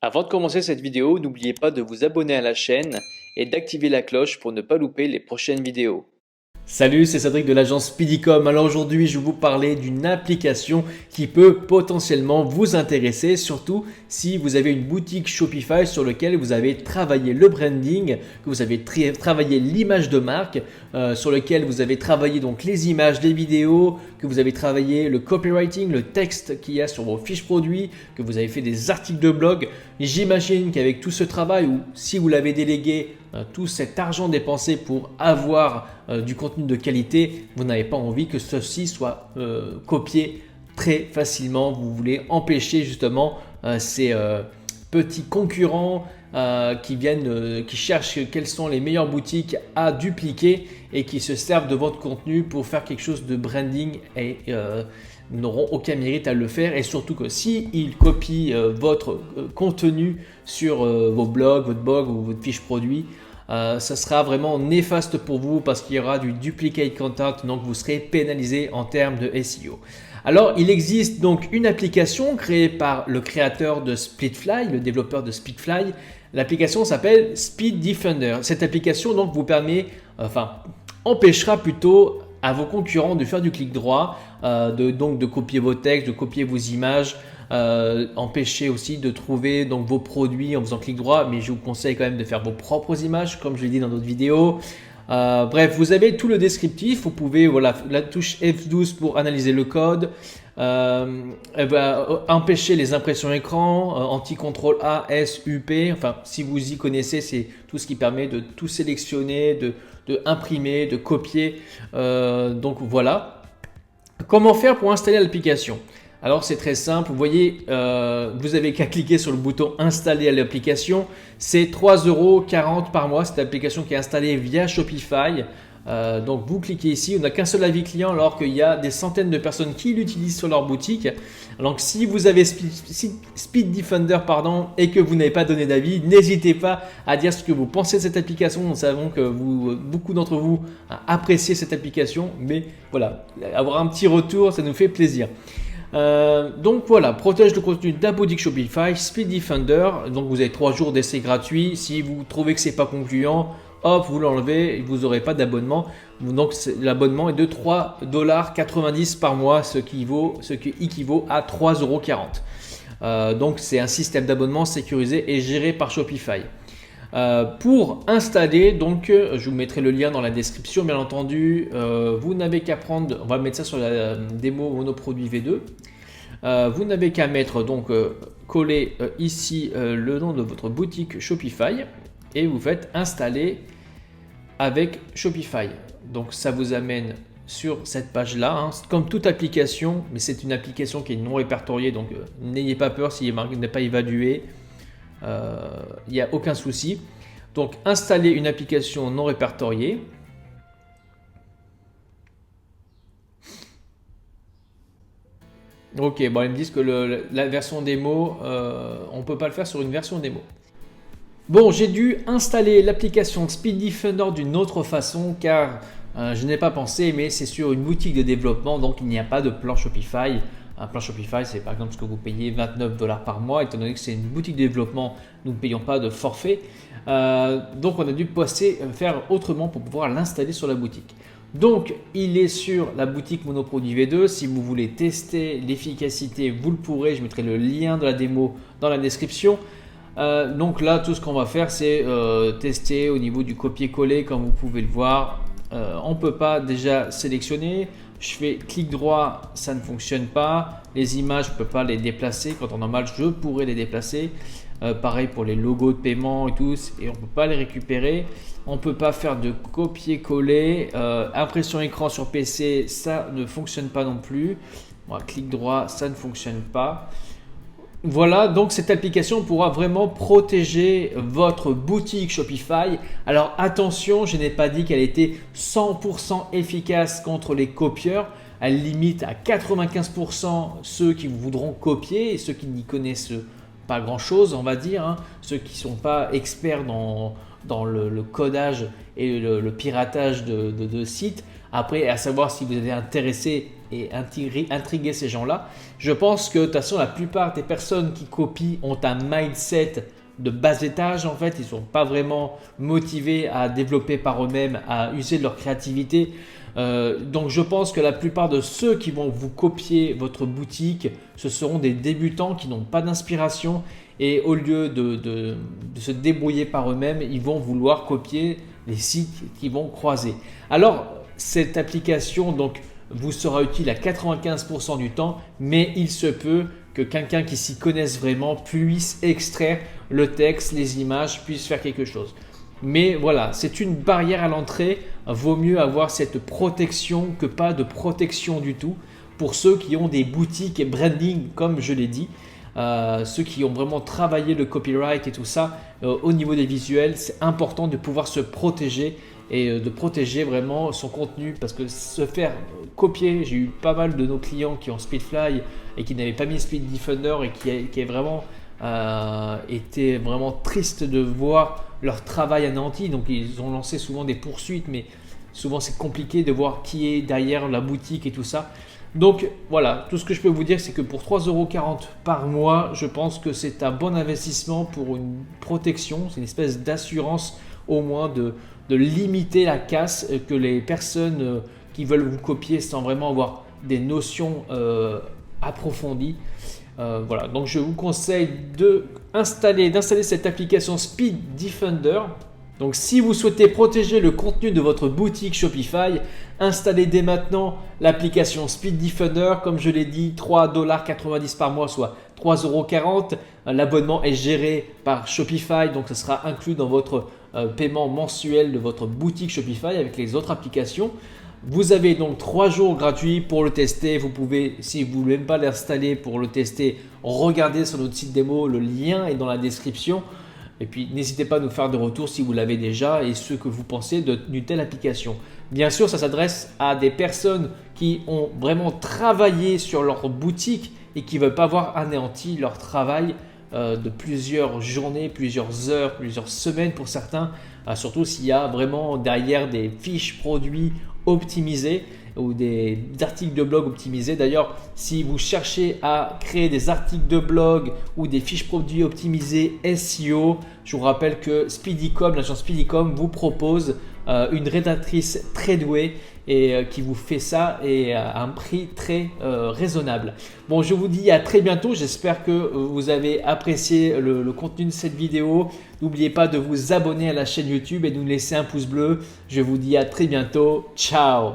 Avant de commencer cette vidéo, n'oubliez pas de vous abonner à la chaîne et d'activer la cloche pour ne pas louper les prochaines vidéos. Salut, c'est Cédric de l'agence Speedycom. Alors aujourd'hui, je vais vous parler d'une application qui peut potentiellement vous intéresser, surtout si vous avez une boutique Shopify sur laquelle vous avez travaillé le branding, que vous avez travaillé l'image de marque, sur lequel vous avez travaillé donc les images, les vidéos, que vous avez travaillé le copywriting, le texte qu'il y a sur vos fiches produits, que vous avez fait des articles de blog. J'imagine qu'avec tout ce travail, ou si vous l'avez délégué, tout cet argent dépensé pour avoir du contenu de qualité, vous n'avez pas envie que ceci soit copié très facilement. Vous voulez empêcher justement ces petits concurrents qui cherchent quelles sont les meilleures boutiques à dupliquer et qui se servent de votre contenu pour faire quelque chose de branding et n'auront aucun mérite à le faire. Et surtout que s'ils copient votre contenu sur vos blogs, votre blog ou votre fiche produit, ça sera vraiment néfaste pour vous parce qu'il y aura du duplicate content, donc vous serez pénalisé en termes de SEO. Alors, il existe donc une application créée par le créateur de Splitfly, le développeur de Splitfly. L'application s'appelle Speed Defender. Cette application donc vous empêchera plutôt à vos concurrents de faire du clic droit, de copier vos textes, de copier vos images. Empêcher aussi de trouver donc vos produits en faisant clic droit, mais je vous conseille quand même de faire vos propres images comme je l'ai dit dans d'autres vidéos. Bref, vous avez tout le descriptif. Vous pouvez, la touche F12 pour analyser le code, elle va empêcher les impressions écran, anti-contrôle A, S, UP. Enfin, si vous y connaissez, c'est tout ce qui permet de tout sélectionner, de imprimer, de copier. Donc voilà. Comment faire pour installer l'application? Alors c'est très simple, vous voyez, vous avez qu'à cliquer sur le bouton installer l'application. C'est 3,40 € par mois, cette application qui est installée via Shopify. Donc vous cliquez ici, on n'a qu'un seul avis client alors qu'il y a des centaines de personnes qui l'utilisent sur leur boutique. Donc si vous avez Speed Defender et que vous n'avez pas donné d'avis, n'hésitez pas à dire ce que vous pensez de cette application. Nous savons que beaucoup d'entre vous appréciez cette application, mais voilà, avoir un petit retour, ça nous fait plaisir. Donc voilà, protège le contenu de la boutique Shopify, Speed Defender. Donc vous avez 3 jours d'essai gratuit. Si vous trouvez que c'est pas concluant, hop, vous l'enlevez et vous n'aurez pas d'abonnement. Donc l'abonnement est de 3,90 $ par mois, ce qui équivaut à 3,40 €. Donc c'est un système d'abonnement sécurisé et géré par Shopify. Pour installer, donc je vous mettrai le lien dans la description bien entendu. Vous n'avez qu'à prendre, on va mettre ça sur la démo monoproduit V2. Vous n'avez qu'à mettre donc coller ici le nom de votre boutique Shopify et vous faites installer avec Shopify. Donc ça vous amène sur cette page là, comme toute application, mais c'est une application qui est non répertoriée, donc n'ayez pas peur s'il n'est pas évalué. Il n'y a aucun souci. Donc installer une application non répertoriée. Ok, bon, ils me disent que la version démo, on ne peut pas le faire sur une version démo. Bon, j'ai dû installer l'application Speed Defender d'une autre façon car je n'ai pas pensé, mais c'est sur une boutique de développement, donc il n'y a pas de plan Shopify. Un plan Shopify, c'est par exemple ce que vous payez 29 $ par mois, étant donné que c'est une boutique de développement, nous ne payons pas de forfait. Donc on a dû faire autrement pour pouvoir l'installer sur la boutique. Donc il est sur la boutique Monoproduit V2. Si vous voulez tester l'efficacité, vous le pourrez. Je mettrai le lien de la démo dans la description. Donc là, tout ce qu'on va faire, c'est tester au niveau du copier-coller, comme vous pouvez le voir. On ne peut pas déjà sélectionner. Je fais clic droit, ça ne fonctionne pas. Les images, je ne peux pas les déplacer. Quand en normal, je pourrais les déplacer. Pareil pour les logos de paiement et tout, et on ne peut pas les récupérer. On ne peut pas faire de copier-coller. Impression écran sur PC, ça ne fonctionne pas non plus. Bon, clic droit, ça ne fonctionne pas. Voilà, donc cette application pourra vraiment protéger votre boutique Shopify. Alors attention, je n'ai pas dit qu'elle était 100% efficace contre les copieurs. Elle limite à 95% ceux qui voudront copier et ceux qui n'y connaissent pas grand chose, on va dire, ceux qui ne sont pas experts dans le codage et le piratage de sites. Après, à savoir si vous êtes intéressé et intrigué ces gens-là. Je pense que de toute façon, la plupart des personnes qui copient ont un mindset de bas étage en fait. Ils ne sont pas vraiment motivés à développer par eux-mêmes, à user de leur créativité. Donc je pense que la plupart de ceux qui vont vous copier votre boutique, ce seront des débutants qui n'ont pas d'inspiration et au lieu de se débrouiller par eux-mêmes, ils vont vouloir copier les sites qu'ils vont croiser. Alors cette application donc vous sera utile à 95% du temps, mais il se peut que quelqu'un qui s'y connaisse vraiment puisse extraire le texte, les images, puisse faire quelque chose. Mais voilà, c'est une barrière à l'entrée. Vaut mieux avoir cette protection que pas de protection du tout. Pour ceux qui ont des boutiques et branding, comme je l'ai dit, ceux qui ont vraiment travaillé le copyright et tout ça, au niveau des visuels, c'est important de pouvoir se protéger et de protéger vraiment son contenu parce que se faire copier, j'ai eu pas mal de nos clients qui ont Speedfly et qui n'avaient pas mis Speed Defender et qui est vraiment été vraiment triste de voir leur travail anéanti. Donc ils ont lancé souvent des poursuites, mais souvent c'est compliqué de voir qui est derrière la boutique et tout ça. Donc voilà, tout ce que je peux vous dire, c'est que pour 3,40 € par mois, je pense que c'est un bon investissement pour une protection. C'est une espèce d'assurance au moins de limiter la casse que les personnes qui veulent vous copier sans vraiment avoir des notions approfondies. Voilà, donc je vous conseille d'installer cette application Speed Defender. Donc si vous souhaitez protéger le contenu de votre boutique Shopify, installez dès maintenant l'application Speed Defender. Comme je l'ai dit, 3,90 $ par mois, soit 3,40 €. L'abonnement est géré par Shopify, donc ce sera inclus dans votre paiement mensuel de votre boutique Shopify avec les autres applications. Vous avez donc 3 jours gratuits pour le tester. Vous pouvez, si vous ne voulez même pas l'installer pour le tester, regarder sur notre site démo. Le lien est dans la description. Et puis, n'hésitez pas à nous faire des retours si vous l'avez déjà et ce que vous pensez d'une telle application. Bien sûr, ça s'adresse à des personnes qui ont vraiment travaillé sur leur boutique et qui ne veulent pas voir anéanti leur travail de plusieurs journées, plusieurs heures, plusieurs semaines pour certains. Surtout s'il y a vraiment derrière des fiches produits optimisés ou des articles de blog optimisés. D'ailleurs, si vous cherchez à créer des articles de blog ou des fiches produits optimisées SEO, je vous rappelle que Speedycom, l'agence Speedycom vous propose une rédactrice très douée et qui vous fait ça et à un prix très raisonnable. Bon, je vous dis à très bientôt. J'espère que vous avez apprécié le contenu de cette vidéo. N'oubliez pas de vous abonner à la chaîne YouTube et de nous laisser un pouce bleu. Je vous dis à très bientôt. Ciao!